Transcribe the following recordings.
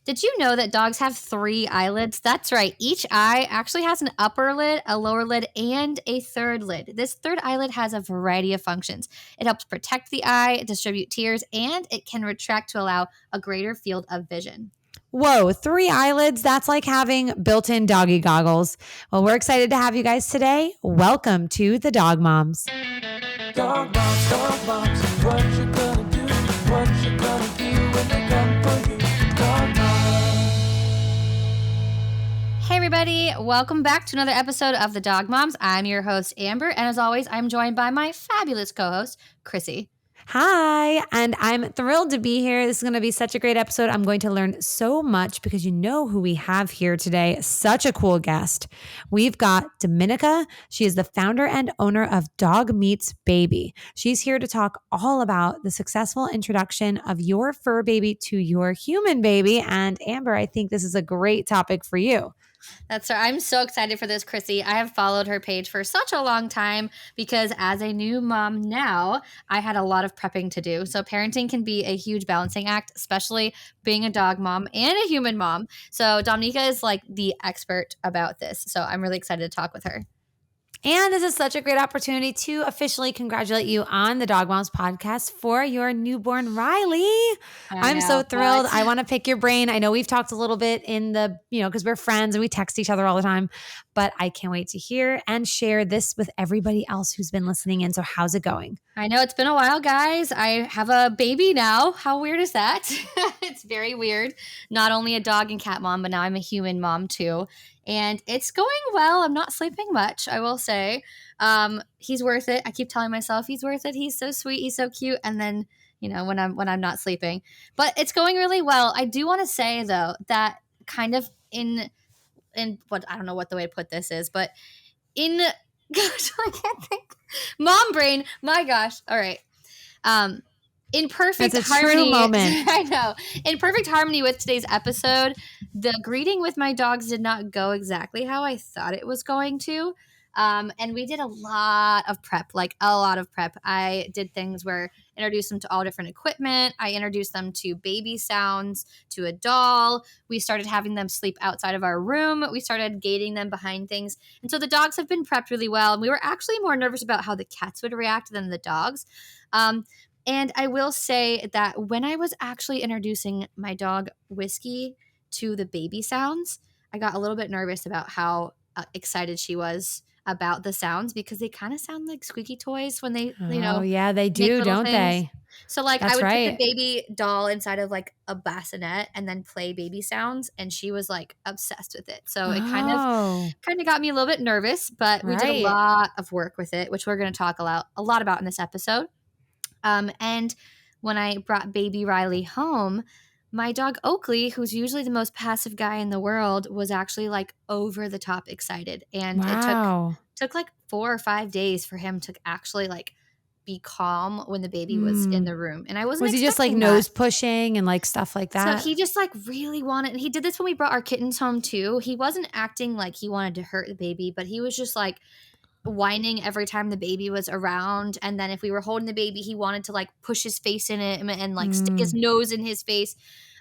Did you know that dogs have 3 eyelids? That's right. Each eye actually has an upper lid, a lower lid, and a third lid. This third eyelid has a variety of functions. It helps protect the eye, distribute tears, and it can retract to allow a greater field of vision. Whoa, 3 eyelids? That's like having built-in doggy goggles. Well, we're excited to have you guys today. Welcome to the Dog Moms. Dog moms, what you gonna do? What you gonna do when they come for you? Dog moms. Hey, everybody. Welcome back to another episode of the Dog Moms. I'm your host, Amber. And as always, I'm joined by my fabulous co-host, Chrissy. Hi, and I'm thrilled to be here. This is going to be such a great episode. I'm going to learn so much because you know who we have here today. Such a cool guest. We've got Dominika. She is the founder and owner of dogmeetsbaby. She's here to talk all about the successful introduction of your fur baby to your human baby. And Amber, I think this is a great topic for you. That's right. I'm so excited for this, Chrissy. I have followed her page for such a long time because as a new mom now, I had a lot of prepping to do. So parenting can be a huge balancing act, especially being a dog mom and a human mom. So Dominika is like the expert about this. So I'm really excited to talk with her. And this is such a great opportunity to officially congratulate you on the Dog Moms podcast for your newborn Riley. I'm so thrilled. I want to pick your brain. I know we've talked a little bit in the, because we're friends and we text each other all the time, but I can't wait to hear and share this with everybody else who's been listening in. So how's it going? I know it's been a while, guys. I have a baby now. How weird is that? It's very weird. Not only a dog and cat mom, but now I'm a human mom too. And it's going well. I'm not sleeping much, I will say. He's worth it. I keep telling myself he's worth it. He's so sweet. He's so cute. And then, when I'm not sleeping. But it's going really well. I do want to say though that kind of in what I don't know what the way to put this is, but gosh, I can't think. Mom brain. My gosh. All right. In perfect harmony. True moment. I know. In perfect harmony with today's episode, the greeting with my dogs did not go exactly how I thought it was going to. And we did a lot of prep. I did things where I introduced them to all different equipment. I introduced them to baby sounds, to a doll. We started having them sleep outside of our room. We started gating them behind things. And so the dogs have been prepped really well. And we were actually more nervous about how the cats would react than the dogs. And I will say that when I was actually introducing my dog Whiskey to the baby sounds, I got a little bit nervous about how excited she was about the sounds because they kind of sound like squeaky toys when they, Oh, yeah, they do, don't they? So I would That's put right. the baby doll inside of like a bassinet and then play baby sounds, and she was like obsessed with it. So it kind of got me a little bit nervous, but we did a lot of work with it, which we're going to talk a lot about in this episode. And when I brought baby Riley home, my dog Oakley, who's usually the most passive guy in the world, was actually like over the top excited. And it took like 4 or 5 days for him to actually like be calm when the baby was in the room. And I wasn't Was he just like nose pushing and like stuff like that? So he just like really wanted, and he did this when we brought our kittens home too. He wasn't acting like he wanted to hurt the baby, but he was just like whining every time the baby was around. And then if we were holding the baby, he wanted to like push his face in it and like stick his nose in his face.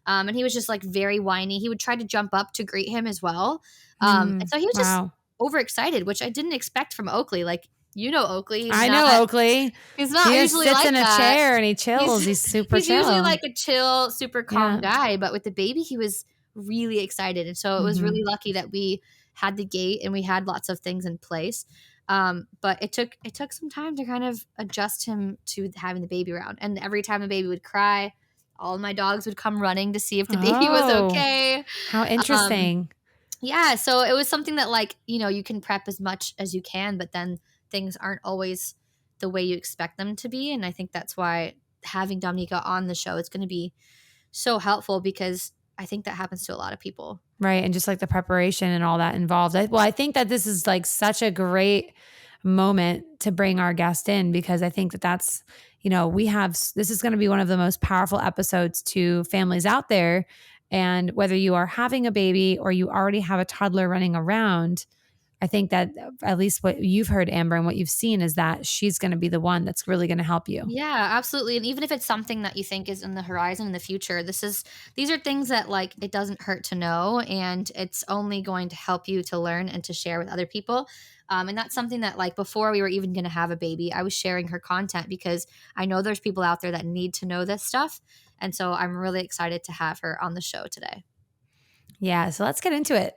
And he was just like very whiny. He would try to jump up to greet him as well. And so he was just overexcited, which I didn't expect from Oakley. Like, Oakley. I know Oakley. He's not usually sits like in a that. chair and he chills. He's super chill. He's usually like a chill, super calm guy. But with the baby, he was really excited. And so it was really lucky that we had the gate and we had lots of things in place. But it took some time to kind of adjust him to having the baby around. And every time the baby would cry, all of my dogs would come running to see if the baby was okay. How interesting. Yeah. So it was something that like, you can prep as much as you can, but then things aren't always the way you expect them to be. And I think that's why having Dominika on the show is going to be so helpful, because I think that happens to a lot of people. Right. And just like the preparation and all that involved. I think that this is like such a great moment to bring our guest in, because I think that that's, this is going to be one of the most powerful episodes to families out there. And whether you are having a baby or you already have a toddler running around, I think that at least what you've heard, Amber, and what you've seen is that she's going to be the one that's really going to help you. Yeah, absolutely. And even if it's something that you think is in the horizon in the future, these are things that like it doesn't hurt to know, and it's only going to help you to learn and to share with other people. And that's something that like before we were even going to have a baby, I was sharing her content because I know there's people out there that need to know this stuff. And so I'm really excited to have her on the show today. Yeah, so let's get into it.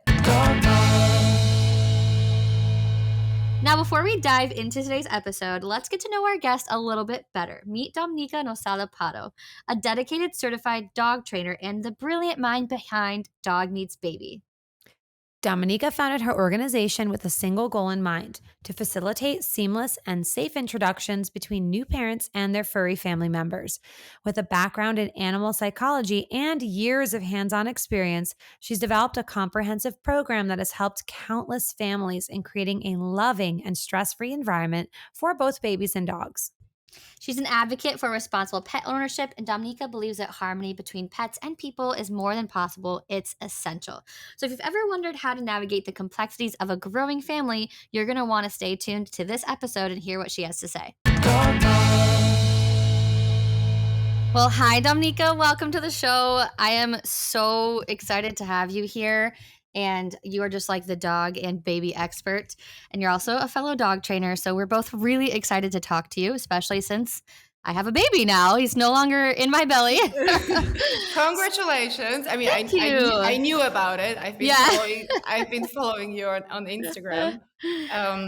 Now, before we dive into today's episode, let's get to know our guest a little bit better. Meet Dominika Knossalla-Pado, a dedicated certified dog trainer and the brilliant mind behind Dogmeetsbaby. Dominika founded her organization with a single goal in mind: to facilitate seamless and safe introductions between new parents and their furry family members. With a background in animal psychology and years of hands-on experience, she's developed a comprehensive program that has helped countless families in creating a loving and stress-free environment for both babies and dogs. She's an advocate for responsible pet ownership, and Dominika believes that harmony between pets and people is more than possible, it's essential. So, if you've ever wondered how to navigate the complexities of a growing family, you're going to want to stay tuned to this episode and hear what she has to say. Well, hi, Dominika. Welcome to the show. I am so excited to have you here. And you are just like the dog and baby expert. And you're also a fellow dog trainer. So we're both really excited to talk to you, especially since I have a baby now. He's no longer in my belly. Congratulations. I mean, Thank you. I knew about it. I've been following you on Instagram.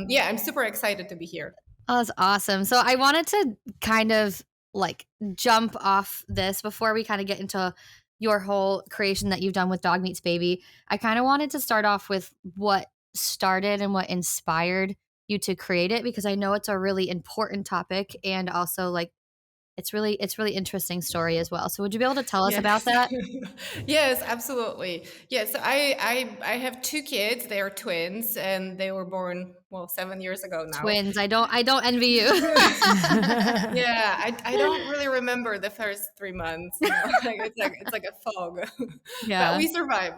Yeah, I'm super excited to be here. Oh, that's awesome. So I wanted to kind of like jump off this before we kind of get into your whole creation that you've done with Dogmeetsbaby. I kind of wanted to start off with what started and what inspired you to create it, because I know it's a really important topic, and also like it's really interesting story as well. So would you be able to tell us about that? Yes, absolutely. Yes, I have two kids. They are twins, and they were born 7 years ago now. Twins. I don't envy you. Yeah, I don't really remember the first 3 months. It's like a fog. Yeah. But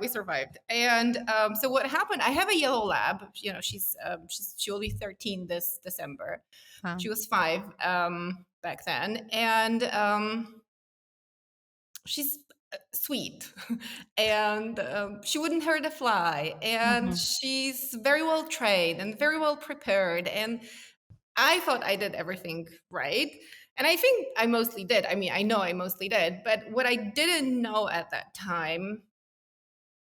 we survived. And so what happened? I have a yellow lab. She will be 13 this December. Wow. She was 5 back then, and she's sweet, and she wouldn't hurt a fly, and she's very well trained and very well prepared, and I thought I did everything right. And I think I mostly did. I mean, I know I mostly did. But what I didn't know at that time,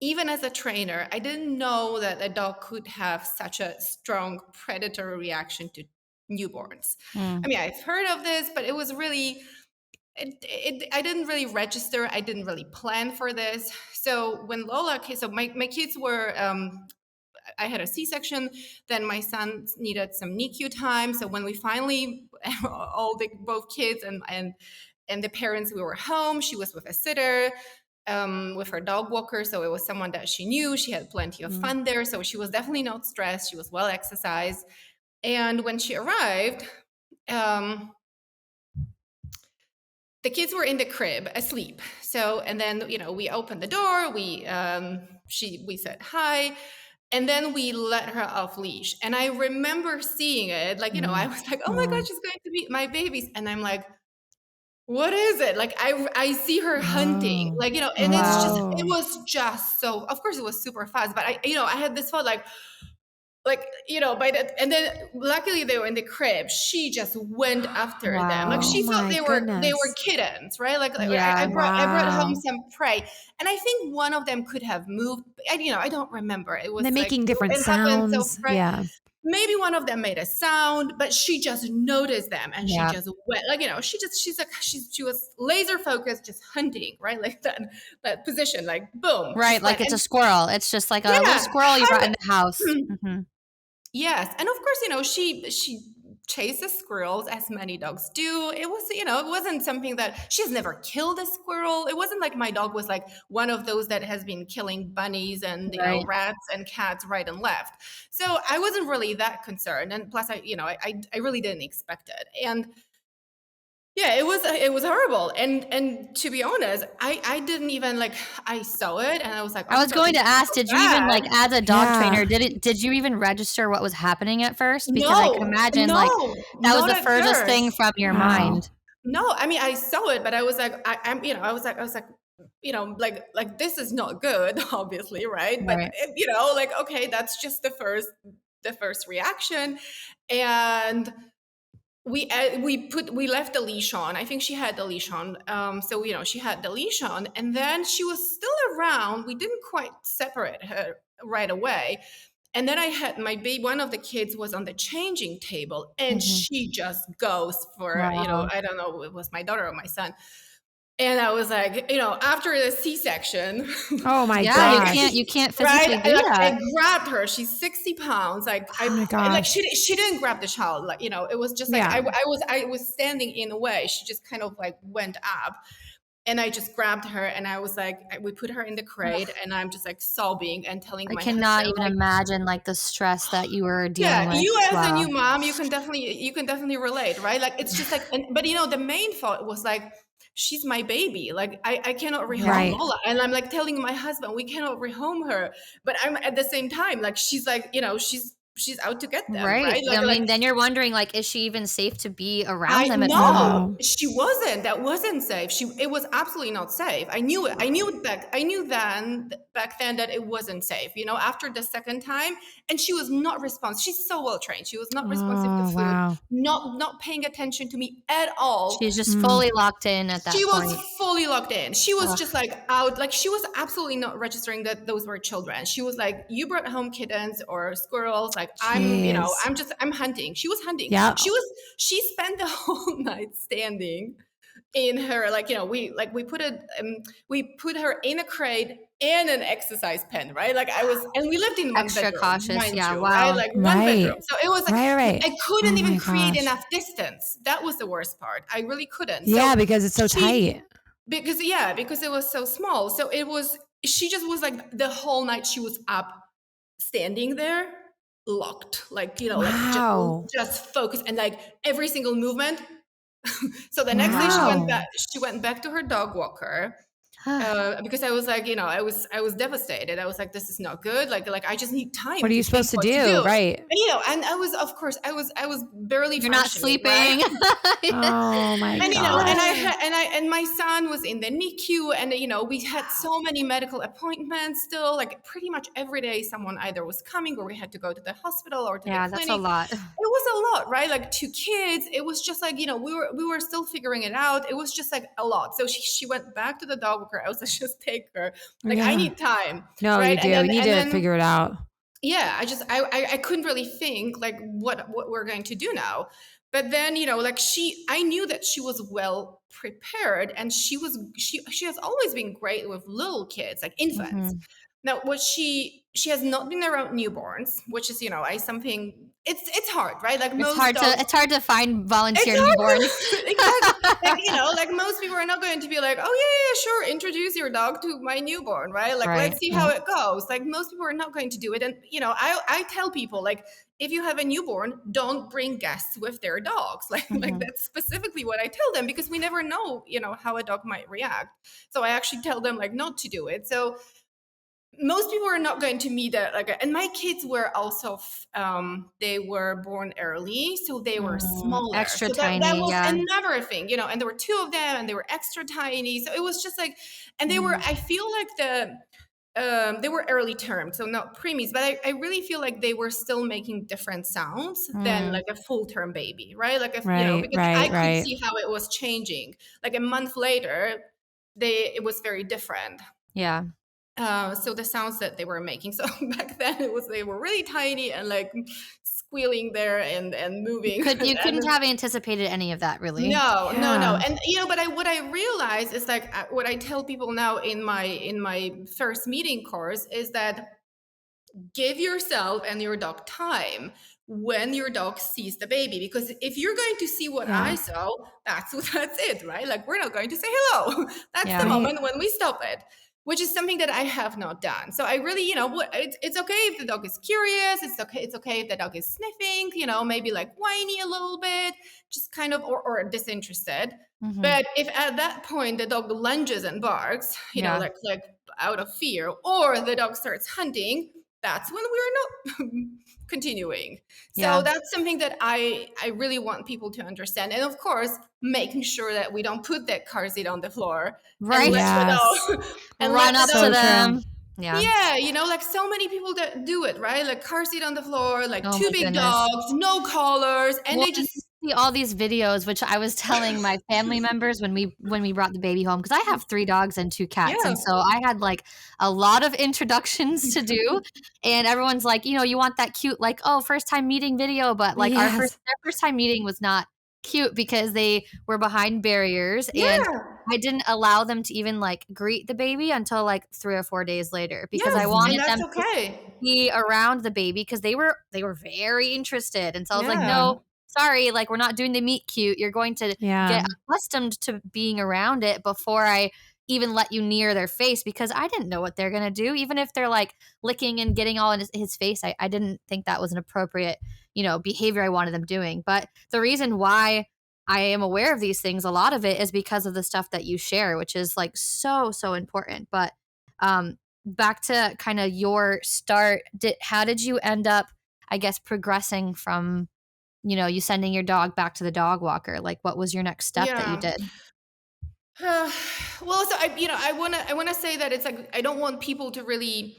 even as a trainer, I didn't know that a dog could have such a strong predatory reaction to newborns. I mean, I've heard of this, but it was really, I didn't really register. I didn't really plan for this. So when Lola came, so my kids were, I had a C-section, then my son needed some NICU time. So when we finally, both kids and the parents, we were home, she was with a sitter, with her dog walker. So it was someone that she knew. She had plenty of fun there. So she was definitely not stressed. She was well exercised. And when she arrived, the kids were in the crib asleep. So, and then, we opened the door, we said hi, and then we let her off leash. And I remember seeing it, like, I was like, oh my God, she's going to be my babies. And I'm like, what is it? Like, I see her hunting, like, and it was just so, of course it was super fast, but I had this thought like, by that, and then luckily they were in the crib. She just went after them. Like she thought they were kittens, right? I brought home some prey, and I think one of them could have moved. I don't remember. It was they're making different sounds. Yeah. Maybe one of them made a sound, but she just noticed them and she just went, she was laser focused, just hunting, right? Like that position, like boom. Right. Like it's a squirrel. It's just like a little squirrel you brought in the house. Yes. And of course, she chases squirrels as many dogs do. It was, it wasn't something that she's never killed a squirrel. It wasn't like my dog was like one of those that has been killing bunnies and rats and cats right and left. So I wasn't really that concerned. And plus I really didn't expect it. And Yeah, it was horrible. And to be honest, I didn't even like, I saw it and I was like, oh I my was God, going this to is ask, so did you even bad. like as a dog Yeah. trainer, did you even register what was happening at first? Because I could No, imagine like no, that was not the at furthest thing first. from your Wow. mind. No, I mean, I saw it, but I was like, I'm, I was like, this is not good, obviously, right? But Right. like, okay, that's just the first reaction, and we left the leash on. I think she had the leash on, so she had the leash on, and then she was still around. We didn't quite separate her right away. And then I had my baby, one of the kids was on the changing table, and Mhm. she just goes for, Wow. I don't know, it was my daughter or my son. And I was like, after the C-section, Oh my Yeah, gosh. you can't right? physically do I that. grabbed her. She's 60 pounds. Like Oh my gosh. she didn't grab the child. Like, it was just like, Yeah. I was standing in a way. She just kind of like went up. And I just grabbed her and I was like, we put her in the crate and I'm just like sobbing and telling I my cannot husband, even like, imagine like the stress that you were dealing yeah, with. you as a Wow. new mom, you can definitely relate, right? Like, it's just like, but the main thought was like, she's my baby. Like, I cannot rehome Right. Lola. And I'm like telling my husband, we cannot rehome her. But I'm at the same time, like, she's like, she's out to get them, Right. right? I Like, mean, then you're wondering like, is she even safe to be around I them at all? Wow. know she wasn't. That wasn't safe. It was absolutely not safe. I knew it. I knew back then that it wasn't safe. After the second time, and she was not responsive. She's so well trained. She was not responsive to Oh, food. wow. Not paying attention to me at all. She's just Mm. fully locked in at She that was point. fully locked in. She was Ugh. just like out. Like, she was absolutely not registering that those were children. She was like, you brought home kittens or squirrels. Like, Jeez. I'm hunting. She was hunting. Yep. She spent the whole night standing in her, like, we put her in a crate and an exercise pen, right? Like, and we lived in one Extra bedroom, cautious. mind Yeah. you, right? Wow. Like, one bedroom. Right. So it was like, Right, right. I couldn't Oh even my create gosh. enough distance. That was the worst part. I really couldn't. Yeah, So because it's so she tight. because it was so small. So she just was like, the whole night she was up, standing there, locked, like, like, Wow. just focused, and like every single movement. So the next day Wow. she went back to her dog walker, because I was like, I was devastated. I was like, this is not good. Like, I just need time What are to you think supposed to what to do? do. Right. And I was, of course, I was barely You're not functioning, right? sleeping. Oh my And gosh. and my son was in the NICU, and we had so many medical appointments still. Like, pretty much every day, someone either was coming, or we had to go to the hospital or to the Yeah, that's a clinic. lot. It was a lot, right? Like, 2 kids, it was just like, we were still figuring it out. It was just like a lot. So she went back to the dog walker. I was like, just take her. Like, I Yeah. need time, No, right? you do. You need to figure it out. Yeah, I couldn't really think like what we're going to do now. But then, like, I knew that she was well prepared, and she has always been great with little kids, like infants. Mhm. Now, what she has not been around newborns, which is, something, it's hard, right? Like, most dogs, It's hard to find volunteer it's hard newborns. exactly. Like, like, most people are not going to be like, oh yeah, sure, introduce your dog to my newborn, right? Like, Right. let's see how it goes. Like, most people are not going to do it. And I tell people, like, if you have a newborn, don't bring guests with their dogs. Like, Mhm. that's specifically what I tell them, because we never know, how a dog might react. So I actually tell them, like, not to do it. So most people are not going to meet that. Like, and my kids were also they were born early, so they were smaller, Extra so that tiny, was yeah. another thing, and there were 2 of them, and they were extra tiny. So it was just like, and they were, I feel like they were early term, so not preemies, but I really feel like they were still making different sounds than like a full term baby, right? Like, if Right, because I could right. see how it was changing. Like, a month later, it was very different. Yeah. So the sounds that they were making. So back then they were really tiny and like squealing there and moving. You couldn't have anticipated any of that, really. No. Yeah. And but what I realize is, like, what I tell people now in my first meeting course is that give yourself and your dog time when your dog sees the baby, because if you're going to see what Yeah. I saw, that's it, right? Like, we're not going to say hello. That's Yeah. the moment when we stop it. which is something that I have not done. So I really, it's okay if the dog is curious. It's okay if the dog is sniffing, maybe like whiny a little bit, just kind of, or disinterested. Mhm. But if at that point the dog lunges and barks, Yeah. like out of fear, or the dog starts hunting, that's when we're not continuing. So Yeah. that's something that I really want people to understand. And of course, making sure that we don't put that car seat on the floor Right. and let Yes. the dog and Run let the up dog. to them. true. Yeah. Yeah, like so many people that do it, right? Like car seat on the floor, like Oh two my big goodness. dogs, no collars, and Well, they you just see all these videos, which I was telling my family members when we brought the baby home, because I have 3 dogs and 2 cats, yeah, and so I had, like, a lot of introductions to do, and everyone's like, you want that cute, like, "Oh, first time meeting video," but, like, Yes. their first time meeting was not cute because they were behind barriers, and yeah, I didn't allow them to even, like, greet the baby until, like, 3 or 4 days later because I yes, and wanted them that's to okay. be around the baby because they were very interested, and so I was like, Yeah, "No, sorry, like, we're not doing the meet cute. You're going to Yeah. get accustomed to being around it before I even let you near their face," because I didn't know what they're gonna do. Even if they're, like, licking and getting all in his face, I didn't think that was an appropriate, behavior I wanted them doing. But the reason why I am aware of these things, a lot of it is because of the stuff that you share, which is, like, so, so important. But, back to kinda your start, how did you end up, I guess, progressing from, you sending your dog back to the dog walker? Like, what was your next step that you yeah. did? Well, so I wanna say that it's like I don't want people to really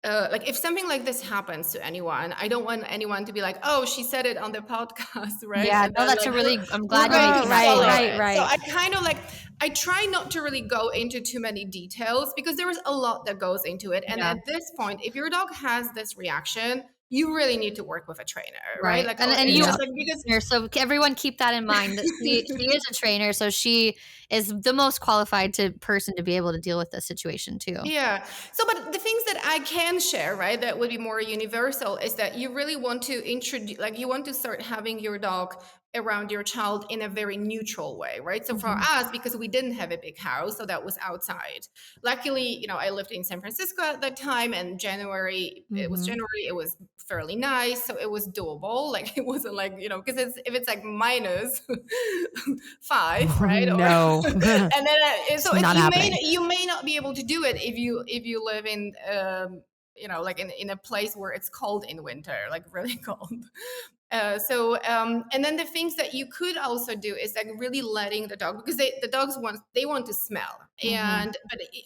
like if something like this happens to anyone, I don't want anyone to be like, oh, she said it on the podcast, right? Yeah, And no, then that's like a we're, really I'm we're glad you're going Oh, to making that right, follow point. right, it. So right. I kind of like I try not to really go into too many details because there is a lot that goes into it. And Yeah, at this point, if your dog has this reaction, you really need to work with a trainer, right? right. Like, And it's you are Yeah. just like because a trainer, so everyone keep that in mind that she is a trainer, so she is the most qualified person to be able to deal with this situation too. yeah. So, but the things that I can share, right, that would be more universal is that you really want to introduce, like, you want to start having your dog around your child in a very neutral way, right? So, for Mhm. us, because we didn't have a big house, so that was outside. Luckily, I lived in San Francisco at that time, and Mhm. January, it was fairly nice, so it was doable. Like, it wasn't like, because if it's like minus 5, Oh, right? Or no. and then It's not happening. you may not be able to do it if you live in like in a place where it's cold in winter, like really cold. And then the things that you could also do is like really letting the dog, because the dogs want to smell, Mhm.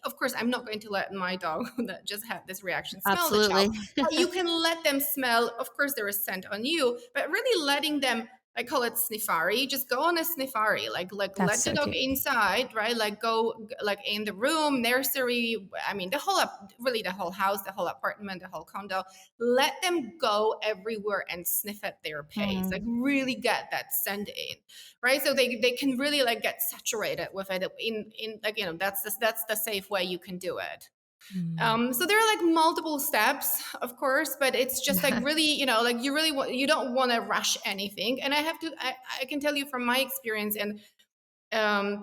of course I'm not going to let my dog that just had this reaction smell the child. Absolutely. But you can let them smell. Of course there is scent on you, but really letting them, I call it sniffari. Just go on a sniffari, like That's let the so dog cute. inside, right? Like go like in the room, nursery. I mean, really the whole house, the whole apartment, the whole condo. Let them go everywhere and sniff at their pace. Like Mm. really get that scent in, right? So they can really like get saturated with it in like that's the safe way you can do it. Mm. So there are like multiple steps, of course, but it's just like really, like you don't want to rush anything. And I can tell you from my experience and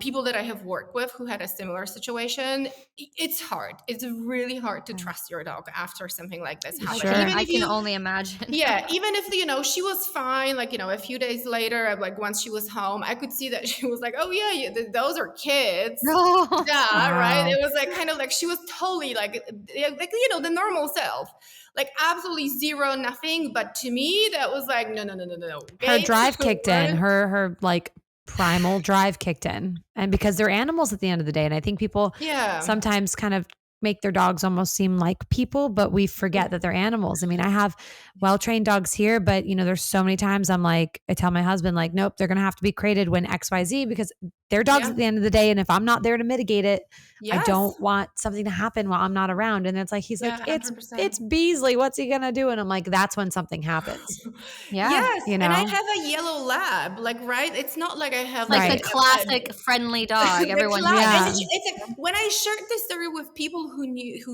people that I have worked with who had a similar situation, it's hard. It's really hard to trust your dog after something like this happened. Sure. Even I if can you only imagine. yeah, even if she was fine, like a few days later, like once she was home, I could see that she was like, "Oh yeah, those are kids." No. Yeah, right. Wow. It was like kind of like she was totally like the normal self, like absolutely zero, nothing. But to me, that was like no, no, no, no, no, no. Her Okay, drive kicked in. We're- Her like primal drive kicked in. And because they're animals at the end of the day. And I think people yeah, sometimes kind of make their dogs almost seem like people, but we forget that they're animals. I mean, I have well-trained dogs here, but there's so many times I tell my husband, like, nope, they're gonna have to be crated when XYZ because they're dogs yeah, at the end of the day. And if I'm not there to mitigate it, I yes, don't want something to happen while I'm not around. And it's like he's yeah, like, it's 100%. it's Beasley. What's he gonna do? And I'm like, that's when something happens, Yeah. Yes, you and I know? have a yellow lab, like right. It's not like I have Like like the Right. classic friendly dog the everyone class, and Yeah. thinks. it's like when I shared this story with people who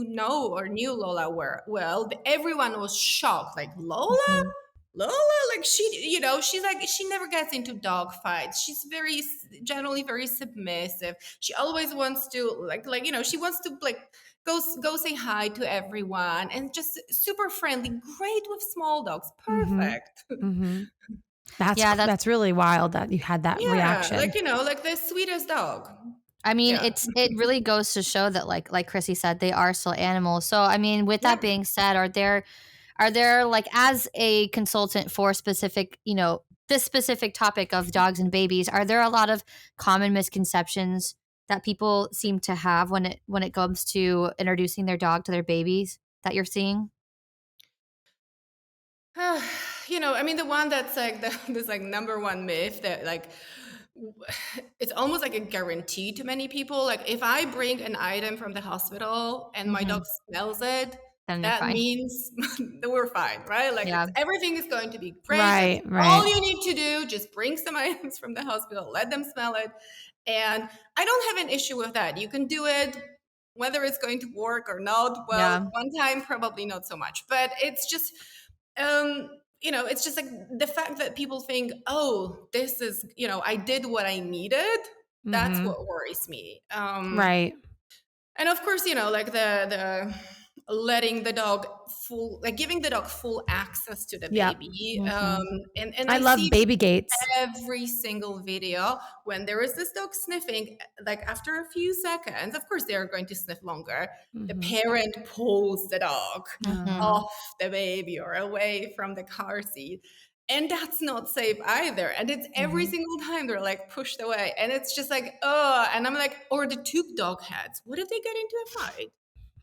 know or knew Lola well, everyone was shocked. Like Mhm. Lola, like she's like she never gets into dog fights. She's generally very submissive. She always wants to she wants to like go say hi to everyone, and just super friendly. Great with small dogs. Mhm. Perfect. Mhm. Yeah, That's really wild that you had that Yeah, reaction. like the sweetest dog. I mean, Yeah. it really goes to show that like Chrissy said, they are still animals. So I mean, with Yeah. that being said, are there like as a consultant for specific, this specific topic of dogs and babies, are there a lot of common misconceptions that people seem to have when it comes to introducing their dog to their babies that you're seeing? I mean, the one that's like this like number one myth that like w- it's almost like a guarantee to many people. Like if I bring an item from the hospital and my Hmm. dog smells it, Then you're that fine. means that we're fine, right? Like Yeah. everything is going to be great. That's Right, all right. you need to do. Just bring some items from the hospital, let them smell it. And I don't have an issue with that. You can do it. Whether it's going to work or not, well, Yeah. one time probably not so much. But it's just it's just like the fact that people think, oh, this is, I did what I needed. That's Mhm. what worries me. Right. And of course, like the letting the dog full, like giving the dog full access to the Yep. baby. Hmm. And I I love see baby gates. every single video when there is this dog sniffing, like after a few seconds, of course, they're going to sniff longer. The Mhm. parent pulls the dog Hmm. off the baby or away from the car seat. And that's not safe either. And it's every Mhm. single time they're like pushed away. And it's just like, oh, and I'm like, or the two dog heads. What if they get into a fight?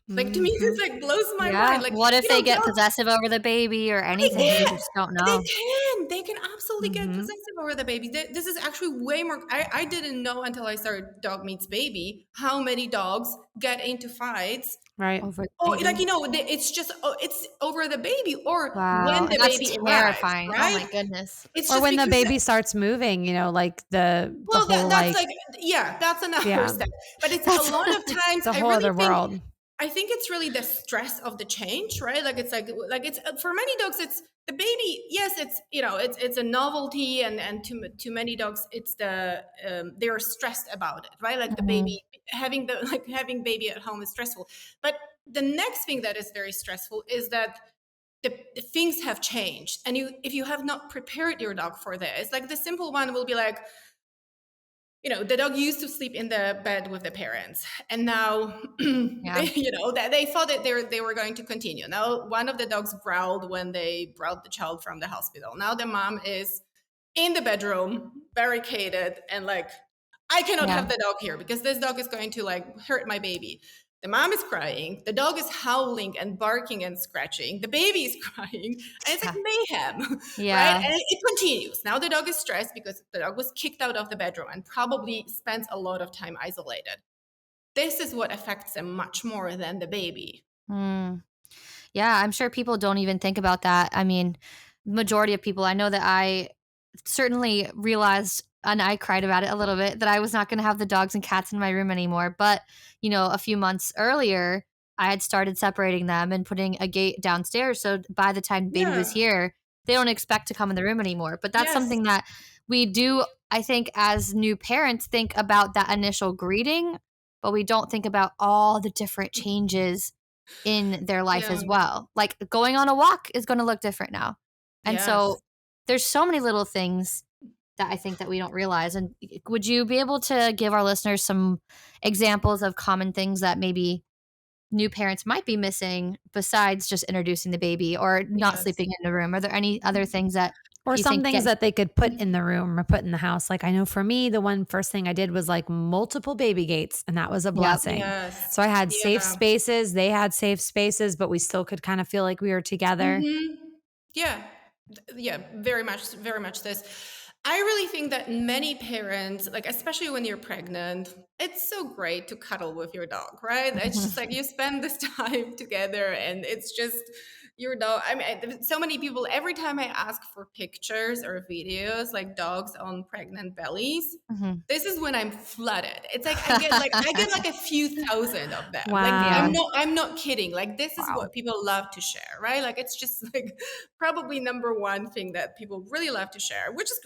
Like to me, this Mhm. like blows my Yeah. mind. Like, What if they get dogs, possessive over the baby or they anything? You can. just don't They know. can. They can absolutely get Mhm. possessive over the baby. This is actually way more. I didn't know until I started Dog Meets Baby how many dogs get into fights. Right. Over the Oh, like baby. it's just it's over the baby or when Wow. the That's baby arrives, terrifying. Oh right? my goodness. It's Or just when the because baby starts moving, like the well, whole that's like like yeah, that's another yeah, step. But it's a That's lot of times. it's a I whole really other think world. I think it's really the stress of the change, right? Like it's like it's for many dogs, it's the baby. Yes, it's it's a novelty, and to many dogs, it's they're stressed about it, right? Like the Mhm. baby having baby at home is stressful. But the next thing that is very stressful is that the things have changed, and if you have not prepared your dog for this, like the simple one will be like, the dog used to sleep in the bed with the parents, and now Yeah. that they thought that they were going to continue. Now, one of the dogs growled when they brought the child from the hospital. Now the mom is in the bedroom, barricaded, and like, I cannot Yeah. have the dog here because this dog is going to like hurt my baby. The mom is crying, the dog is howling and barking and scratching, the baby is crying, and it's like Yeah. mayhem, right? Yeah. And it continues. Now the dog is stressed because the dog was kicked out of the bedroom and probably spends a lot of time isolated. This is what affects them much more than the baby. Mm. Yeah, I'm sure people don't even think about that. I mean, majority of people, I know that I certainly realized and I cried about it a little bit that I was not going to have the dogs and cats in my room anymore. But, a few months earlier, I had started separating them and putting a gate downstairs. So by the time baby was Yeah. here, they don't expect to come in the room anymore. But that's Yes. something that we do, I think, as new parents, think about that initial greeting, but we don't think about all the different changes in their life Yeah. as well. Like going on a walk is going to look different now. And so Yes. there's so many little things that I think that we don't realize. And would you be able to give our listeners some examples of common things that maybe new parents might be missing besides just introducing the baby or not Yes. sleeping in the room? Are there any other things that Or you some think things get that they could put in the room or put in the house. Like I know for me, the one first thing I did was like multiple baby gates, and that was a Yep. blessing. Yes. So I had safe Yeah. spaces. They had safe spaces, but we still could kind of feel like we were together. Yeah. Yeah, very much this. I really think that many parents, like especially when you're pregnant, it's so great to cuddle with your dog, right? It's just like you spend this time together and it's just your dog. I mean, so many people, every time I ask for pictures or videos like dogs on pregnant bellies, Mhm. this is when I'm flooded. It's like I get like a few thousand of them. Like Yeah. Wow. I'm not kidding. Like this is Wow. what people love to share, right? Like it's just like probably number one thing that people really love to share, which is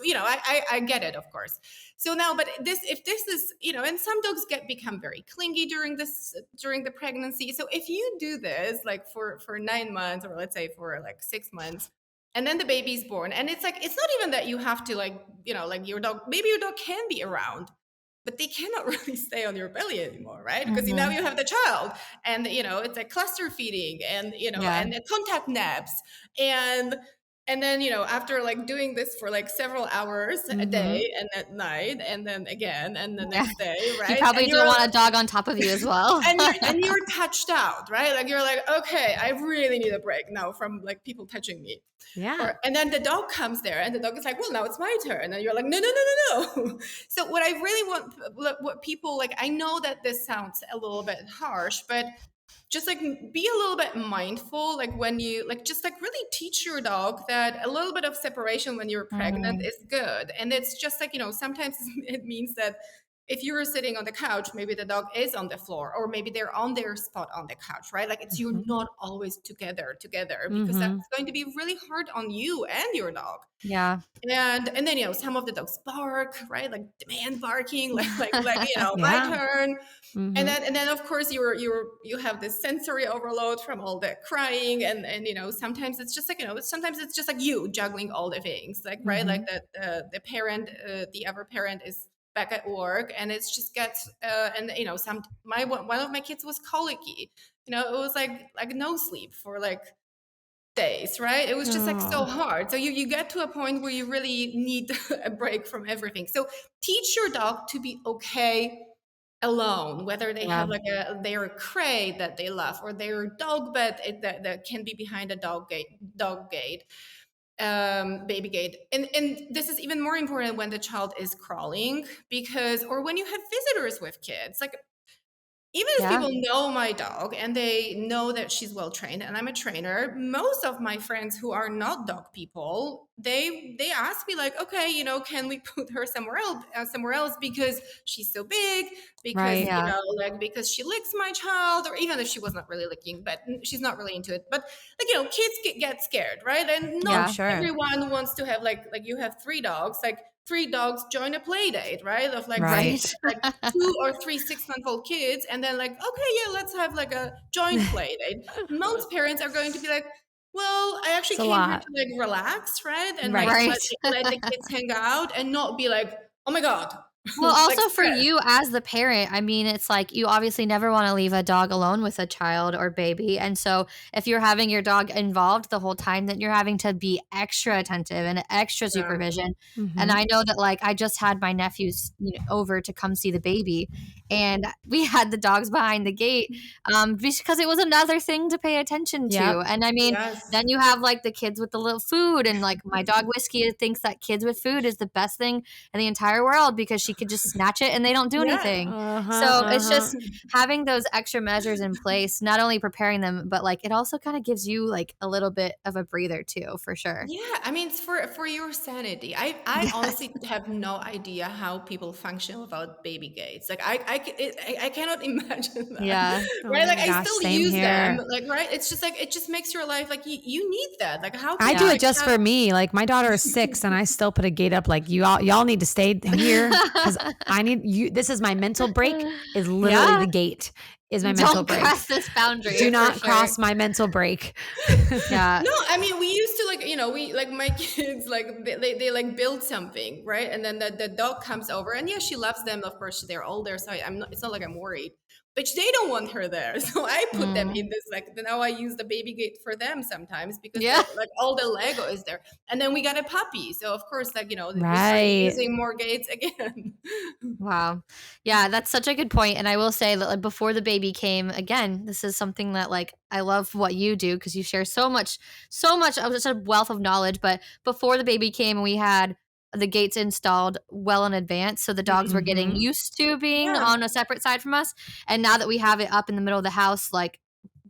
I get it, of course. So now, but if this is, and some dogs become very clingy during the pregnancy. So if you do this like for 9 months, or let's say for like 6 months, and then the baby's born, and it's not even that you have to like maybe your dog can be around, but they cannot really stay on your belly anymore, right? Because now you have the child, and it's like cluster feeding, and and the contact naps, and then after like doing this for like several hours a day, and at night, and then again, and the next day, right? You probably And don't want a dog on top of you as well. and you're touched out, right? Like you're like, okay, I really need a break now from like people touching me. Yeah. And then the dog comes there, and the dog is like, well, now it's my turn. And you're like, no, no, no, no, no. So what I really want, what people like, I know that this sounds a little bit harsh, but just like be a little bit mindful, like when you like just like really teach your dog that a little bit of separation when you're pregnant is good. And it's just like, sometimes it means that if you're sitting on the couch, maybe the dog is on the floor, or maybe they're on their spot on the couch, right? Like you're not always together, because that's going to be really hard on you and your dog. Yeah. And then some of the dogs bark, right? Like demand barking, like my turn. And then of course you have this sensory overload from all the crying, and sometimes it's just like sometimes it's just like you juggling all the things, like right, like that the parent, the other parent is back at work, and it's just gets and one of my kids was colicky. It was like no sleep for like days, right? It was just like so hard. So you get to a point where you really need a break from everything. So teach your dog to be okay alone, whether they have like their crate that they love, or their dog bed that can be behind a dog gate, baby gate. And this is even more important when the child is crawling, or when you have visitors with kids, like even if people know my dog and they know that she's well trained and I'm a trainer, most of my friends who are not dog people, they ask me like, okay, can we put her somewhere else because she's so big, because because she licks my child, or even if she was not really licking, but she's not really into it. But like kids get scared, right? And not everyone wants to have like you have 3 dogs, like 3 dogs join a play date, right? Of like, like 2 or 3 6-month-old kids, and then like, okay, yeah, let's have like a joint play date. Most parents are going to be like, well, I actually came here to like relax, right? And like let the kids hang out, and not be like, oh my God. Well, also for you as the parent, I mean, it's like you obviously never want to leave a dog alone with a child or baby. And so if you're having your dog involved the whole time, then you're having to be extra attentive and extra supervision. And I know that like I just had my nephews over to come see the baby, and we had the dogs behind the gate because it was another thing to pay attention to. And I mean, then you have like the kids with the little food, and like my dog Whiskey thinks that kids with food is the best thing in the entire world because she could just snatch it and they don't do anything. So it's just having those extra measures in place, not only preparing them, but like it also kind of gives you like a little bit of a breather too, for sure. Yeah, I mean, it's for your sanity. I honestly have no idea how people function without baby gates. Like I cannot imagine that. Yeah. Right. Like I still use them. Like right. It's just like it just makes your life like you need that. Like how I do it just for me. Like my daughter is 6, and I still put a gate up. Like y'all need to stay here because I need you. This is my mental break. Is literally the gate. Is my mental break. Don't cross this boundary. Do not cross my mental break. Yeah. No, I mean, we used to like, we like my kids, like they like build something, right? And then the dog comes over, and yeah, she loves them. Of course, they're older, so it's not like I'm worried. But they don't want her there, so I put them in this. Like now, I use the baby gate for them sometimes because like all the Lego is there. And then we got a puppy, so of course, like we start using more gates again. Wow, yeah, that's such a good point. And I will say that like, before the baby came, again, this is something that like I love what you do because you share so much of such a wealth of knowledge. But before the baby came, we had the gates installed well in advance, so the dogs were getting used to being on a separate side from us. And now that we have it up in the middle of the house, like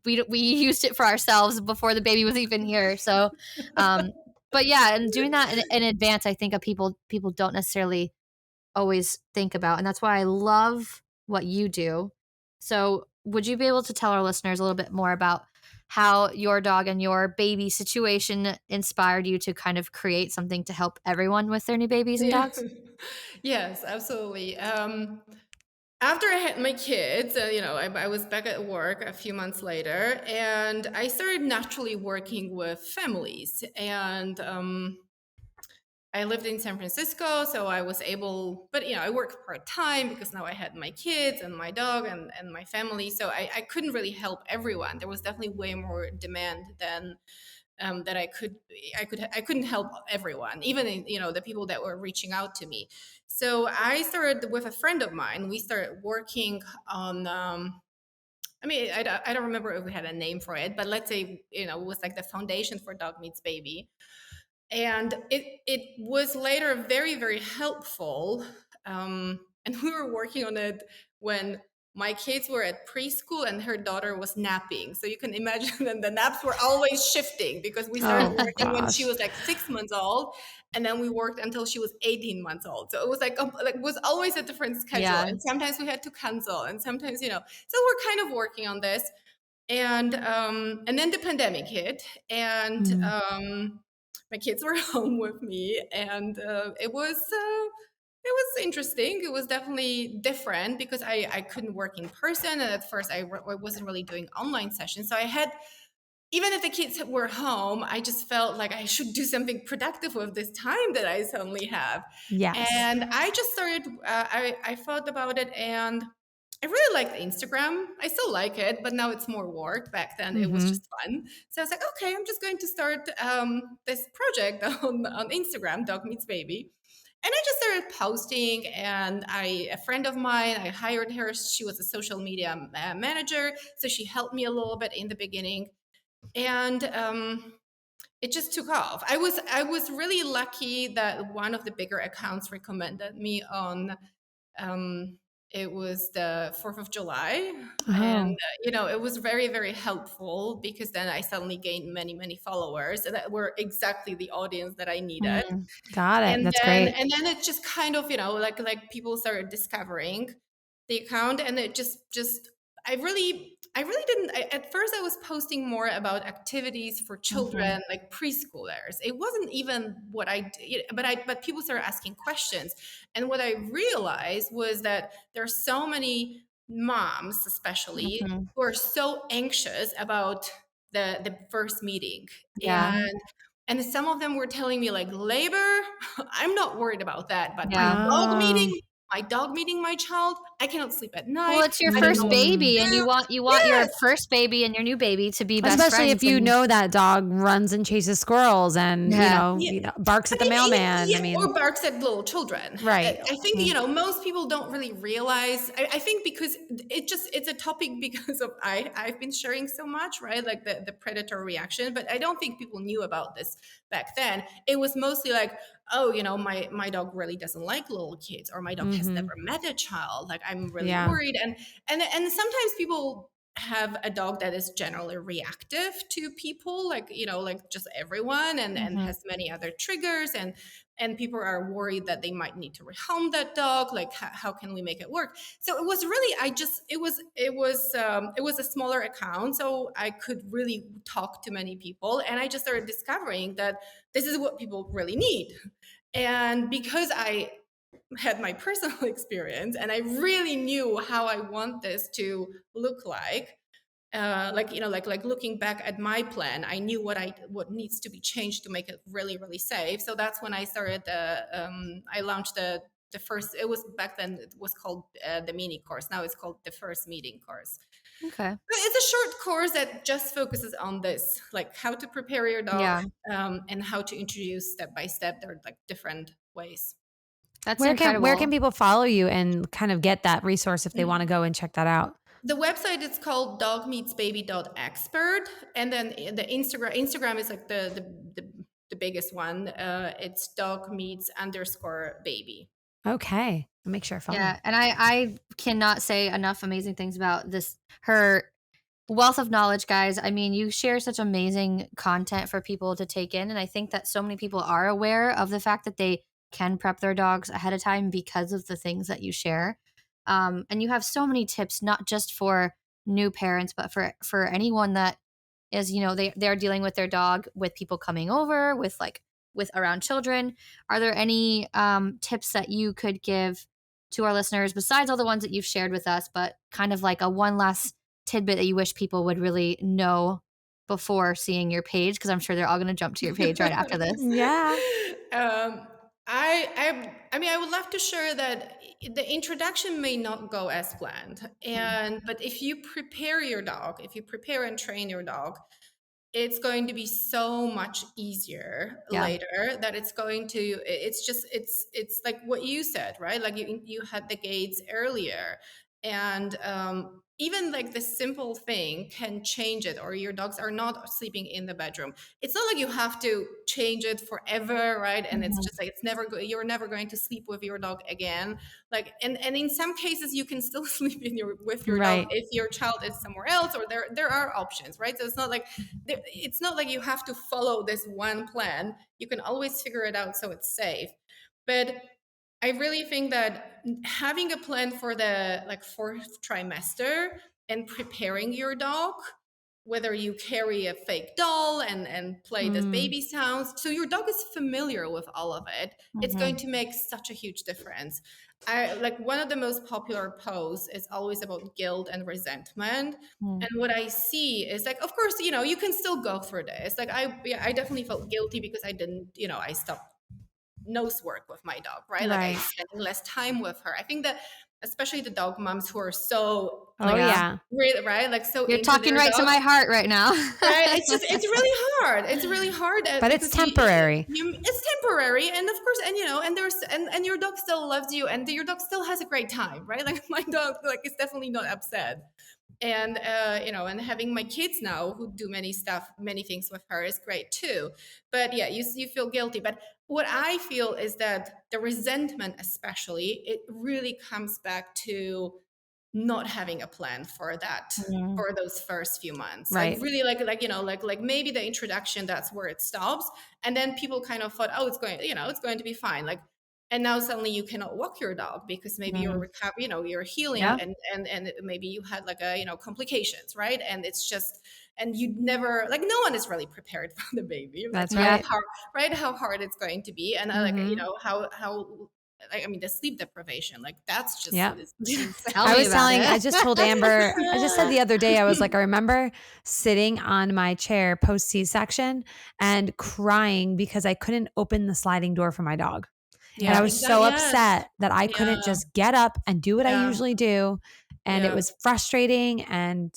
we used it for ourselves before the baby was even here. So but yeah, and doing that in advance, I think of people don't necessarily always think about, and that's why I love what you do. So would you be able to tell our listeners a little bit more about how your dog and your baby situation inspired you to kind of create something to help everyone with their new babies and Yeah. dogs? Yes, absolutely. After I had my kids, I was back at work a few months later, and I started naturally working with families. And I lived in San Francisco, so I was able, but I worked part time because now I had my kids and my dog and my family. So I couldn't really help everyone. There was definitely way more demand than that I couldn't help everyone, even the people that were reaching out to me. So I started with a friend of mine. We started working on. I don't remember if we had a name for it, but let's say it was like the foundation for Dog Meets Baby, and it was later very very helpful. And we were working on it when my kids were at preschool and her daughter was napping, so you can imagine that the naps were always shifting because we started Oh working when she gosh. was like 6 months old, and then we worked until she was 18 months old. So it was like was always a different schedule, Yeah. and sometimes we had to cancel, and sometimes so we're kind of working on this. And then the pandemic hit, and Mm. my kids were home with me, and it was interesting. It was definitely different because I couldn't work in person, and at first I wasn't really doing online sessions. So I had, even if the kids were home, I just felt like I should do something productive with this time that I suddenly have. Yes. And I just started. I thought about it, and I really liked Instagram. I still like it, but now it's more work. Back then, it was Mm-hmm. just fun. So I was like, okay, I'm just going to start this project on Instagram, Dog Meets Baby. And I just started posting, and a friend of mine, I hired her. She was a social media manager, so she helped me a little bit in the beginning, and it just took off. I was really lucky that one of the bigger accounts recommended me on um, it was the 4th of July. And, Oh. it was very, very helpful because then I suddenly gained many, many followers that were exactly the audience that I needed. Mm, Got it. And That's then, great. and then it just kind of, like people started discovering the account, and it just, I really didn't. At first, I was posting more about activities for mhm, children, like preschoolers. It wasn't even what I did, but people started asking questions, and what I realized was that there are so many moms, especially, mhm. who are so anxious about the first meeting, Yeah, and some of them were telling me like labor, I'm not worried about that, but yeah. Oh. my dog meeting my child, I cannot sleep at Well, night. it's your I don't know first what to Mm. baby, and do. you want your Yes. first baby and your new baby to be best Especially if friends, you and know that dog runs and chases squirrels and, yeah, barks I at the mean, mailman. I yeah, mean, or barks at little children. right. I think Yeah. most people don't really realize. I think because it's a topic because of I've been sharing so much, right? Like the predator reaction, but I don't think people knew about this back then. It was mostly like, oh, my dog really doesn't like little kids, or my dog has Mm-hmm. never met a child. Like I'm really Yeah. worried, and sometimes people have a dog that is generally reactive to people, like like just everyone, and mhm, has many other triggers, and people are worried that they might need to rehome that dog. Like how can we make it work? So it was really, it was a smaller account, so I could really talk to many people, and I just started discovering that this is what people really need. And because I had my personal experience, and I really knew how I want this to look like like looking back at my plan, I knew what needs to be changed to make it really really safe. So that's when I started I launched the first. It was back then, it was called the mini course. Now it's called the first meeting course. okay, But it's a short course that just focuses on this, like how to prepare your dog, yeah, and how to introduce step by step. There are like different ways. that's Where can incredible. people follow you and kind of get that resource if they want to go and check that out? The website is called dogmeetsbaby.expert, and then the Instagram is like the biggest one. It's dogmeets_baby. Okay. I'll make sure I follow. Yeah, and I cannot say enough amazing things about this her wealth of knowledge, guys. I mean, you share such amazing content for people to take in, and I think that so many people are aware of the fact that they can prep their dogs ahead of time because of the things that you share. And you have so many tips, not just for new parents, but for anyone that is, they're dealing with their dog, with people coming over, with around children. Are there any tips that you could give to our listeners besides all the ones that you've shared with us, but kind of like a one last tidbit that you wish people would really know before seeing your page? Because I'm sure they're all going to jump to your page right after this. Yeah. I mean, I would love to share that the introduction may not go as planned, but if you prepare your dog, if you prepare and train your dog, it's going to be so much easier Yeah. later. That it's like what you said, right? Like you had the gates earlier, and even like the simple thing can change it, or your dogs are not sleeping in the bedroom. It's not like you have to change it forever, right? And it's just like you're never going to sleep with your dog again. Like, and in some cases you can still sleep with your dog Right. if your child is somewhere else, or there are options, right? So it's not like you have to follow this one plan. You can always figure it out so it's safe. But I really think that having a plan for the fourth trimester and preparing your dog, whether you carry a fake doll and play this baby sounds, so your dog is familiar with all of it, it's going to make such a huge difference. One of the most popular posts is always about guilt and resentment. And what I see is of course, you can still go through this. I definitely felt guilty because I didn't, I stopped nose work with my dog, right? I'm spending less time with her. I think that especially the dog moms who are so right, so you're into talking their right to dogs, my heart right now. right? It's really hard. It's really hard, But it's temporary. It's temporary, and of course, and there's and your dog still loves you, and your dog still has a great time, right? Like my dog, is definitely not upset. And and having my kids now who do many things with her is great too. But yeah, you feel guilty. But what I feel is that the resentment, especially, it really comes back to not having a plan for that, for those first few months. Right. Really like maybe the introduction, that's where it stops. And then people kind of thought, oh, it's going to be fine. And now suddenly you cannot walk your dog because maybe you're you're healing, and maybe you had complications, right? And it's just, and you never, no one is really prepared for the baby. That's right. How hard it's going to be. And how I mean, the sleep deprivation, that's just I just told Amber, I just said the other day, I was like, I remember sitting on my chair post C-section and crying because I couldn't open the sliding door for my dog. And I was so upset that I couldn't just get up and do what I usually do. And it was frustrating and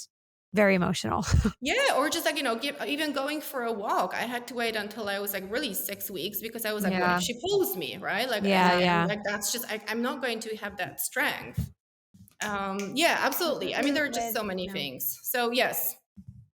very emotional. Yeah, or just even going for a walk. I had to wait until I was really 6 weeks because I was like, what if she pulls me, right? That's just, I'm not going to have that strength. Yeah, absolutely. I mean, there are just so many things. So yes,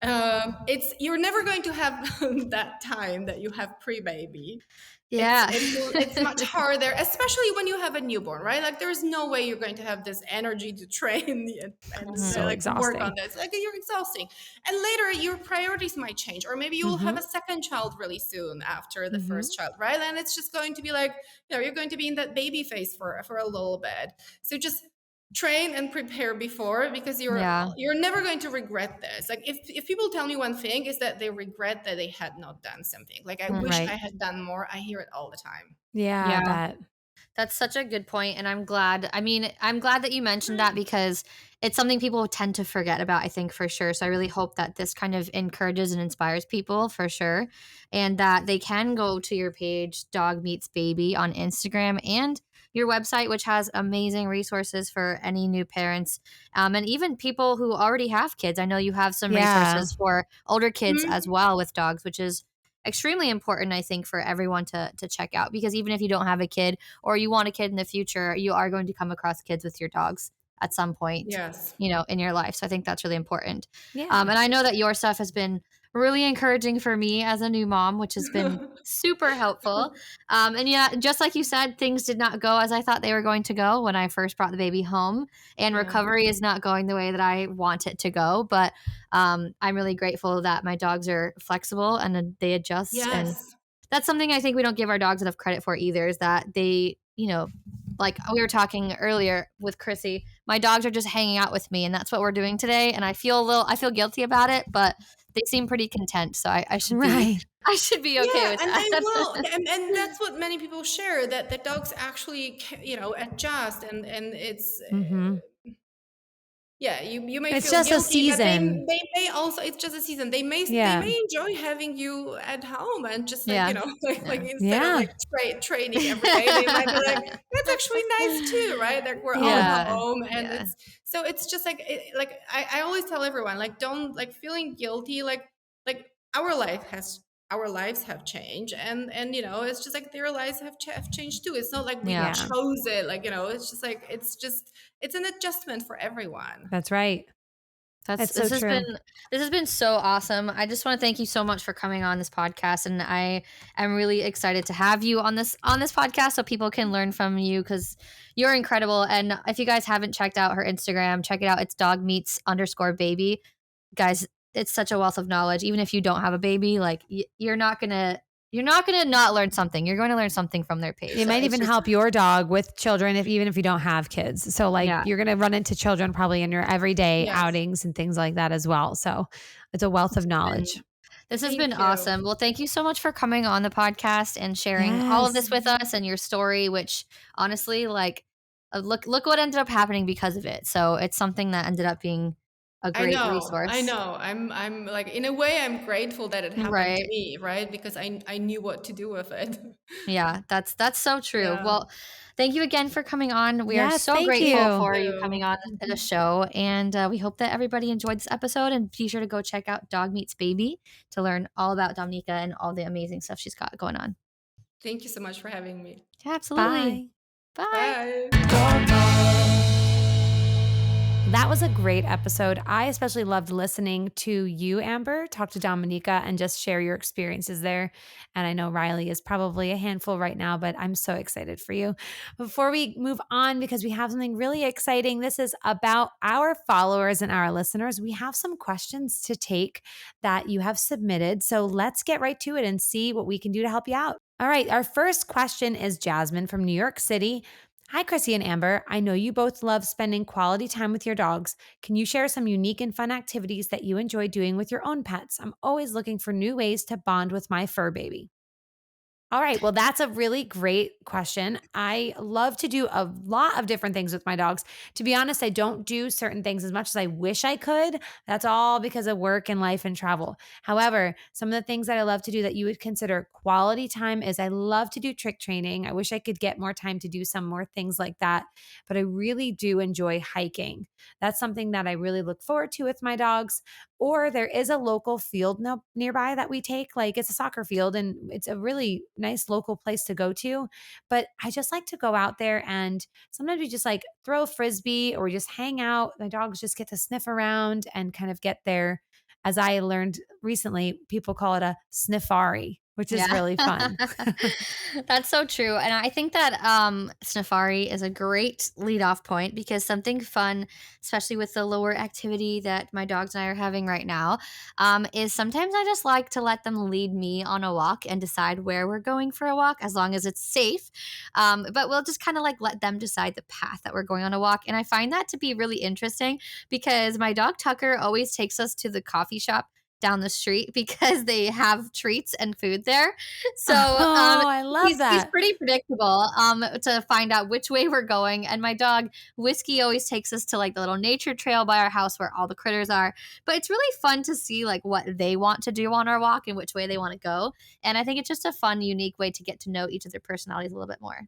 you're never going to have that time that you have pre-baby. Yeah. It's much harder, especially when you have a newborn, right? There's no way you're going to have this energy to train and work on this. You're exhausting. And later your priorities might change, or maybe you will have a second child really soon after the first child, right? And it's just going to be you're going to be in that baby phase for a little bit. So just train and prepare before, because you're never going to regret this. If people tell me one thing, is that they regret that they had not done something. I wish I had done more. I hear it all the time. Yeah. That's such a good point, and I'm glad that you mentioned that, because it's something people tend to forget about, I think, for sure. So I really hope that this kind of encourages and inspires people, for sure, and that they can go to your page, Dog Meets Baby, on Instagram, and your website, which has amazing resources for any new parents, and even people who already have kids. I know you have some resources for older kids as well with dogs, which is extremely important, I think, for everyone to check out, because even if you don't have a kid, or you want a kid in the future, you are going to come across kids with your dogs at some point, in your life. So I think that's really important. And I know that your stuff has been really encouraging for me as a new mom, which has been super helpful. And yeah, just like you said, things did not go as I thought they were going to go when I first brought the baby home, and recovery is not going the way that I want it to go. But I'm really grateful that my dogs are flexible and they adjust. And that's something I think we don't give our dogs enough credit for either, is that they, like we were talking earlier with Chrissy, my dogs are just hanging out with me, and that's what we're doing today. And I feel guilty about it, but they seem pretty content, so I should Right. be okay with And they that. will, and that's what many people share, that the dogs actually, adjust, and it's Mm-hmm. yeah, you may It's feel just a guilty, but season. they may also, it's just a season. They Yeah. may enjoy having you at home, and just like, Yeah. like Yeah. instead of Yeah. like training every day, they might be like, that's actually nice too, right? Like we're all Yeah. home, and Yeah. it's just like like I always tell everyone, like, don't like feeling guilty, like our lives have changed, and it's just like their lives have changed too. It's not like we Yeah. Yeah. chose it, like, it's just like it's an adjustment for everyone. That's right. That's so This true. has been so awesome. I just want to thank you so much for coming on this podcast, and I am really excited to have you on this podcast so people can learn from you because you're incredible. And if you guys haven't checked out her Instagram, check it out. It's dogmeets_baby. Guys, it's such a wealth of knowledge. Even if you don't have a baby, like you're not gonna not learn something. You're going to learn something from their page. It So might it's even just help your dog with children even if you don't have kids. So like yeah. you're going to run into children probably in your everyday Yes. outings and things like that as well. So it's a wealth of knowledge. This has Thank been you. awesome. Well, thank you so much for coming on the podcast and sharing all of this Yes. with us and your story, which honestly, like, look what ended up happening because of it. So it's something that ended up being a great resource. I know. I'm like, in a way, I'm grateful that it happened to Right. me, right? Because I knew what to do with it. Yeah, that's so true. Yeah. Well, thank you again for coming on. We are Yes, so thank grateful you. for Thank you you. coming on the show, and we hope that everybody enjoyed this episode. And be sure to go check out Dog Meets Baby to learn all about Dominika and all the amazing stuff she's got going on. Thank you so much for having me. Yeah, absolutely. Bye. Bye. Bye. That was a great episode. I especially loved listening to you, Amber, talk to Dominika and just share your experiences there. And I know Riley is probably a handful right now, but I'm so excited for you. Before we move on, because we have something really exciting, this is about our followers and our listeners. We have some questions to take that you have submitted. So let's get right to it and see what we can do to help you out. All right. Our first question is Jasmine from New York City. Hi, Chrissy and Amber. I know you both love spending quality time with your dogs. Can you share some unique and fun activities that you enjoy doing with your own pets? I'm always looking for new ways to bond with my fur baby. All right. Well, that's a really great question. I love to do a lot of different things with my dogs. To be honest, I don't do certain things as much as I wish I could. That's all because of work and life and travel. However, some of the things that I love to do that you would consider quality time is I love to do trick training. I wish I could get more time to do some more things like that, but I really do enjoy hiking. That's something that I really look forward to with my dogs. Or there is a local field nearby that we take, like it's a soccer field and it's a really nice local place to go to. But I just like to go out there and sometimes we just like throw a frisbee or we just hang out. My dogs just get to sniff around and kind of get there. As I learned recently, people call it a sniffari, which is really fun. That's so true. And I think that Safari is a great lead off point because something fun, especially with the lower activity that my dogs and I are having right now, is sometimes I just like to let them lead me on a walk and decide where we're going for a walk as long as it's safe. But we'll just kind of like let them decide the path that we're going on a walk. And I find that to be really interesting because my dog Tucker always takes us to the coffee shop down the street because they have treats and food there. So I love he's that. pretty predictable to find out which way we're going. And my dog Whiskey always takes us to like the little nature trail by our house where all the critters are. But it's really fun to see like what they want to do on our walk and which way they want to go. And I think it's just a fun, unique way to get to know each of their personalities a little bit more.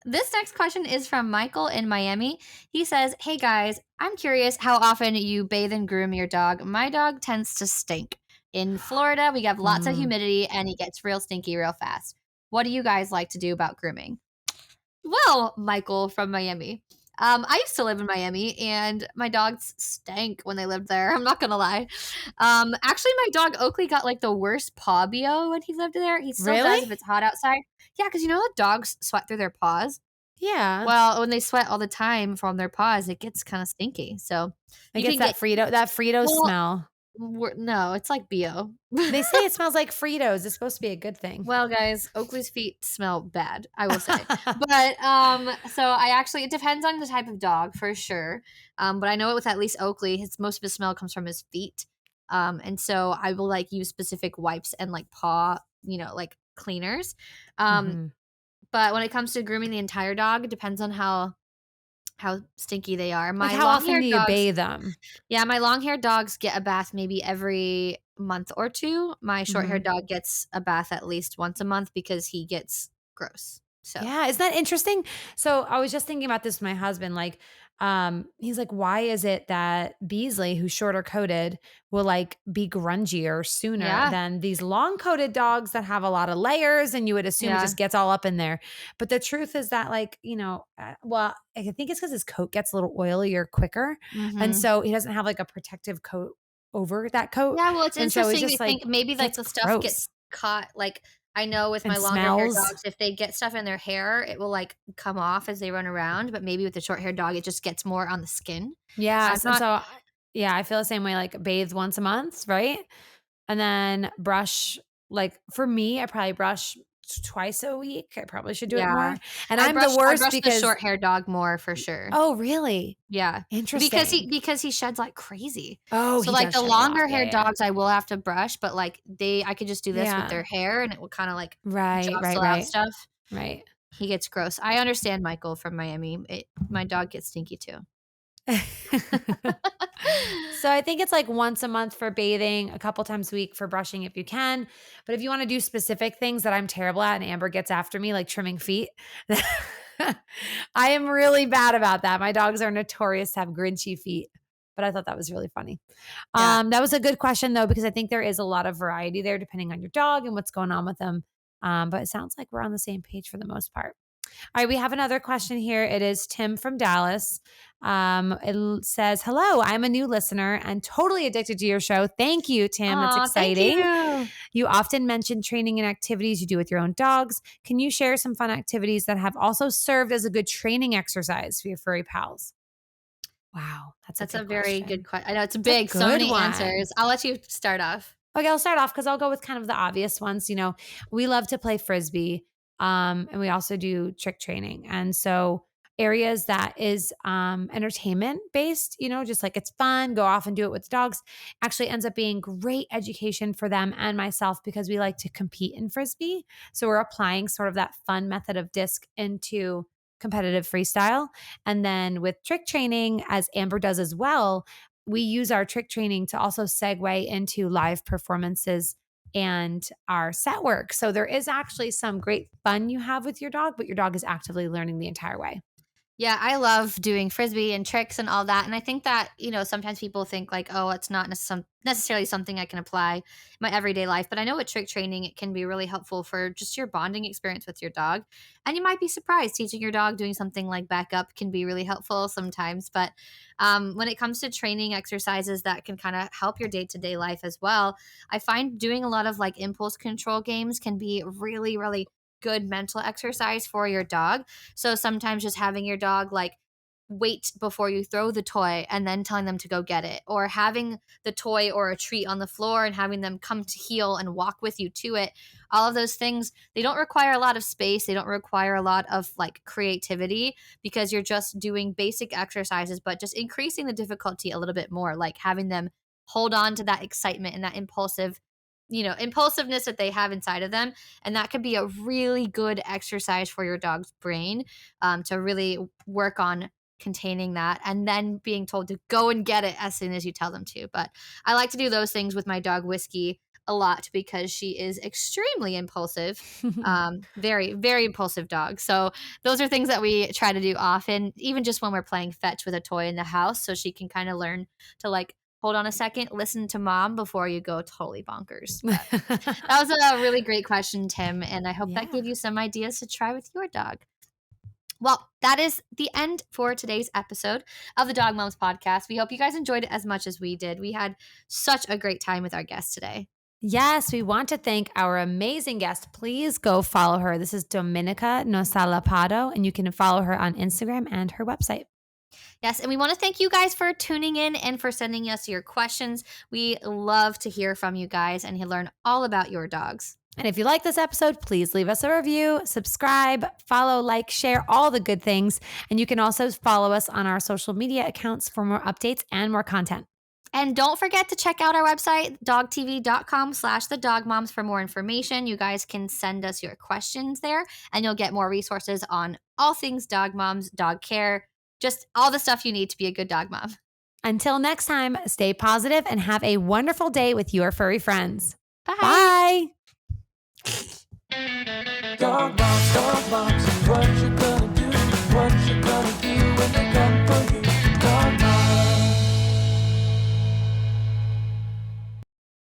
This next question is from Michael in Miami. He says, "Hey guys, I'm curious how often you bathe and groom your dog. My dog tends to stink. In Florida, we have lots of Mm. humidity and he gets real stinky real fast. What do you guys like to do about grooming?" Well, Michael from Miami. I used to live in Miami and my dogs stank when they lived there. I'm not going to lie. Actually, my dog Oakley got like the worst paw BO when he lived there. He still does Really? if it's hot outside. Yeah, because you know how dogs sweat through their paws? Yeah. Well, when they sweat all the time from their paws, it gets kind of stinky. So I you guess can that Frito Well, smell. no, it's like BO. They say it smells like Fritos. It's supposed to be a good thing. Well, guys, Oakley's feet smell bad, I will say. But so it depends on the type of dog for sure. But I know it with at least Oakley, most of his smell comes from his feet. And so I will like use specific wipes and like paw, like cleaners. Mhm. But when it comes to grooming the entire dog, it depends on how stinky they are. Like, My how often long-haired do you dogs, bathe them? yeah, my long-haired dogs get a bath maybe every month or two. My short-haired Mhm. dog gets a bath at least once a month because he gets gross. So, Yeah, isn't that interesting? So I was just thinking about this with my husband. Like, he's like, why is it that Beasley, who's shorter coated, will like be grungier sooner yeah, than these long coated dogs that have a lot of layers and you would assume it yeah. just gets all up in there. But the truth is that, like, well, I think it's because his coat gets a little oilier quicker. And Mhm. so he doesn't have like a protective coat over that coat. Yeah, well, it's And so it's interesting to just like, think maybe, like, gets the stuff gross gets caught, like, I know with my and longer hair smells. dogs, if they get stuff in their hair, it will, like, come off as they run around, but maybe with the short-haired dog, it just gets more on the skin. So I'm Yes, and not. so yeah, I feel the same way, like, bathe once a month, right? And then brush like, for me, I probably brush t twice a week. I probably should do it Yeah. more, and I I'm the brush I worst brush the because short-haired dog more for sure. oh, really? Yeah. Interesting. Because he sheds like crazy. Oh, So, he like, does the shed a lot. longer Yeah, haired yeah. dogs, I will have to brush, but, like, I could just do this with Yeah. their hair, and it will kinda, like, Right, right, jostle out right, stuff. right. He gets gross. I understand Michael from Miami. My dog gets stinky too. So I think it's like once a month for bathing, a couple times a week for brushing if you can. But if you want to do specific things that I'm terrible at and Amber gets after me, like trimming feet, I am really bad about that. My dogs are notorious to have grinchy feet. But I thought that was really funny. Yeah. That was a good question though, because I think there is a lot of variety there depending on your dog and what's going on with them. But it sounds like we're on the same page for the most part. All right, we have another question here. It is Tim from Dallas. Says, "Hello, I'm a new listener and totally addicted to your show. Thank you, Tim. That's Aw, thank exciting. you. You often mention training and activities you do with your own dogs. Can you share some fun activities that have also served as a good training exercise for your furry pals?" Wow, that's a That's a good very good question. question. I know it's It's a big, so good many answers. one. I'll let you start off. Okay, I'll start off because I'll go with kind of the obvious ones. We love to play frisbee, and we also do trick training, and so areas that is entertainment based, just like it's fun, go off and do it with the dogs, actually ends up being great education for them and myself because we like to compete in frisbee. So we're applying sort of that fun method of disc into competitive freestyle, and then with trick training, as Amber does as well, we use our trick training to also segue into live performances and our set work. So there is actually some great fun you have with your dog, but your dog is actively learning the entire way. Yeah, I love doing frisbee and tricks and all that. And I think that, sometimes people think like, oh, it's not necessarily something I can apply in my everyday life. But I know with trick training, it can be really helpful for just your bonding experience with your dog. And you might be surprised teaching your dog doing something like back up can be really helpful sometimes. But when it comes to training exercises that can kind of help your day to day life as well, I find doing a lot of like impulse control games can be really, really good mental exercise for your dog. So sometimes just having your dog like wait before you throw the toy and then telling them to go get it, or having the toy or a treat on the floor and having them come to heel and walk with you to it. All of those things, they don't require a lot of space. They don't require a lot of like creativity because you're just doing basic exercises, but just increasing the difficulty a little bit more, like having them hold on to that excitement and that impulsiveness that they have inside of them. And that could be a really good exercise for your dog's brain, to really work on containing that and then being told to go and get it as soon as you tell them to. But I like to do those things with my dog Whiskey a lot because she is extremely impulsive. Very, very impulsive dog. So those are things that we try to do often, even just when we're playing fetch with a toy in the house, so she can kind of learn to like hold on a second, listen to mom before you go totally bonkers. But that was a really great question, Tim, and I hope that Yeah. gave you some ideas to try with your dog. Well, that is the end for today's episode of the Dog Moms podcast. We hope you guys enjoyed it as much as we did. We had such a great time with our guest today. Yes, we want to thank our amazing guest. Please go follow her. This is Dominika Knossalla-Pado, and you can follow her on Instagram and her website. Yes, and we want to thank you guys for tuning in and for sending us your questions. We love to hear from you guys and learn all about your dogs. And if you like this episode, please leave us a review, subscribe, follow, like, share, all the good things. And you can also follow us on our social media accounts for more updates and more content. And don't forget to check out our website, dogtv.com/thedogmoms for more information. You guys can send us your questions there, and you'll get more resources on all things dog moms, dog care, just all the stuff you need to be a good dog mom. Until next time, stay positive and have a wonderful day with your furry friends. Bye. Bye. Dog moms,